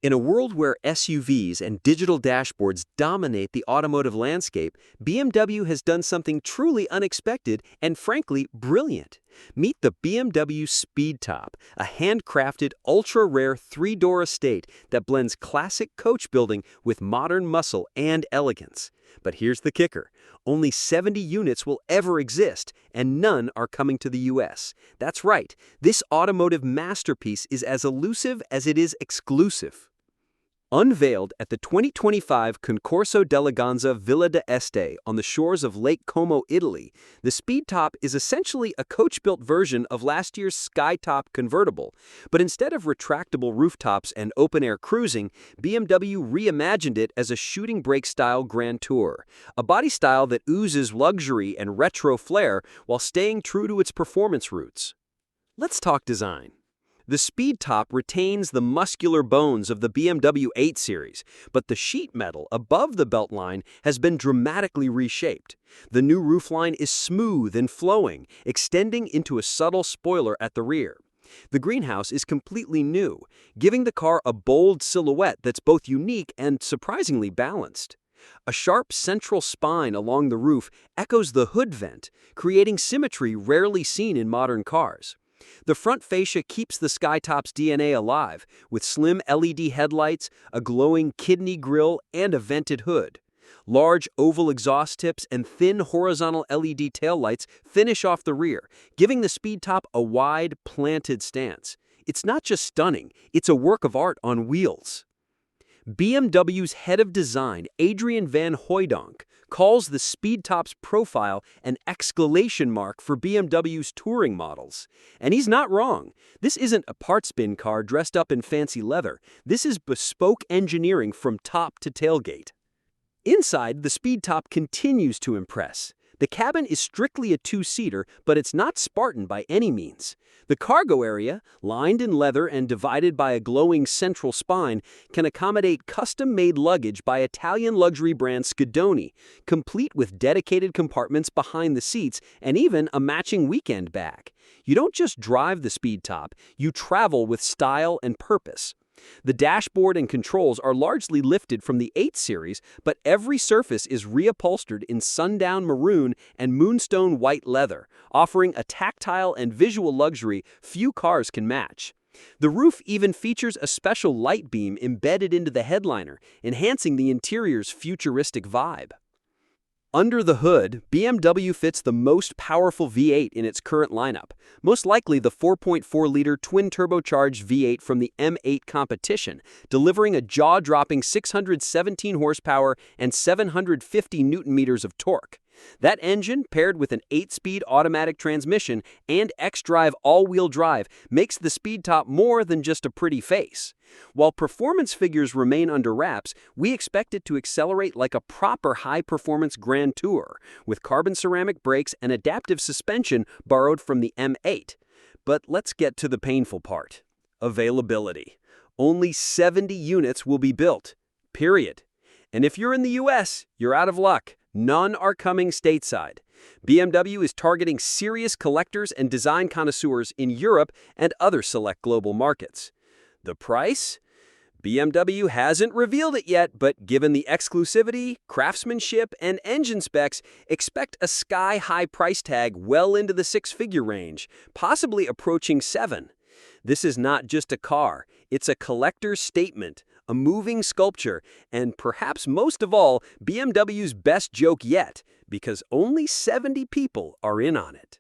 In a world where SUVs and digital dashboards dominate the automotive landscape, BMW has done something truly unexpected and frankly brilliant. Meet the BMW Speedtop, a handcrafted, ultra-rare three-door estate that blends classic coach building with modern muscle and elegance. But here's the kicker. Only 70 units will ever exist, and none are coming to the US. That's right, this automotive masterpiece is as elusive as it is exclusive. Unveiled at the 2025 Concorso d'Eleganza Villa d'Este on the shores of Lake Como, Italy, the Speedtop is essentially a coach-built version of last year's Skytop convertible. But instead of retractable rooftops and open-air cruising, BMW reimagined it as a shooting brake-style Grand Tour, a body style that oozes luxury and retro flair while staying true to its performance roots. Let's talk design. The Speedtop retains the muscular bones of the BMW 8 Series, but the sheet metal above the beltline has been dramatically reshaped. The new roofline is smooth and flowing, extending into a subtle spoiler at the rear. The greenhouse is completely new, giving the car a bold silhouette that's both unique and surprisingly balanced. A sharp central spine along the roof echoes the hood vent, creating symmetry rarely seen in modern cars. The front fascia keeps the Skytop's DNA alive, with slim LED headlights, a glowing kidney grille, and a vented hood. Large oval exhaust tips and thin horizontal LED taillights finish off the rear, giving the Speedtop a wide, planted stance. It's not just stunning, it's a work of art on wheels. BMW's head of design, Adrian van Hooijdonk, calls the Speedtop's profile an exclamation mark for BMW's touring models. And he's not wrong. This isn't a parts bin car dressed up in fancy leather. This is bespoke engineering from top to tailgate. Inside, the Speedtop continues to impress. The cabin is strictly a two-seater, but it's not Spartan by any means. The cargo area, lined in leather and divided by a glowing central spine, can accommodate custom-made luggage by Italian luxury brand Schedoni, complete with dedicated compartments behind the seats and even a matching weekend bag. You don't just drive the Speedtop, you travel with style and purpose. The dashboard and controls are largely lifted from the 8 Series, but every surface is reupholstered in sundown maroon and moonstone white leather, offering a tactile and visual luxury few cars can match. The roof even features a special light beam embedded into the headliner, enhancing the interior's futuristic vibe. Under the hood, BMW fits the most powerful V8 in its current lineup, most likely the 4.4-liter twin-turbocharged V8 from the M8 competition, delivering a jaw-dropping 617 horsepower and 750 newton-meters of torque. That engine, paired with an 8-speed automatic transmission and xDrive all-wheel drive, makes the Speedtop more than just a pretty face. While performance figures remain under wraps, we expect it to accelerate like a proper high-performance Grand Tour, with carbon ceramic brakes and adaptive suspension borrowed from the M8. But let's get to the painful part. Availability. Only 70 units will be built. Period. And if you're in the US, you're out of luck. None are coming stateside. BMW is targeting serious collectors and design connoisseurs in Europe and other select global markets. The price? BMW hasn't revealed it yet, but given the exclusivity, craftsmanship, and engine specs, expect a sky-high price tag well into the six-figure range, possibly approaching 7. This is not just a car, it's a collector's statement, a moving sculpture, and perhaps most of all, BMW's best joke yet, because only 70 people are in on it.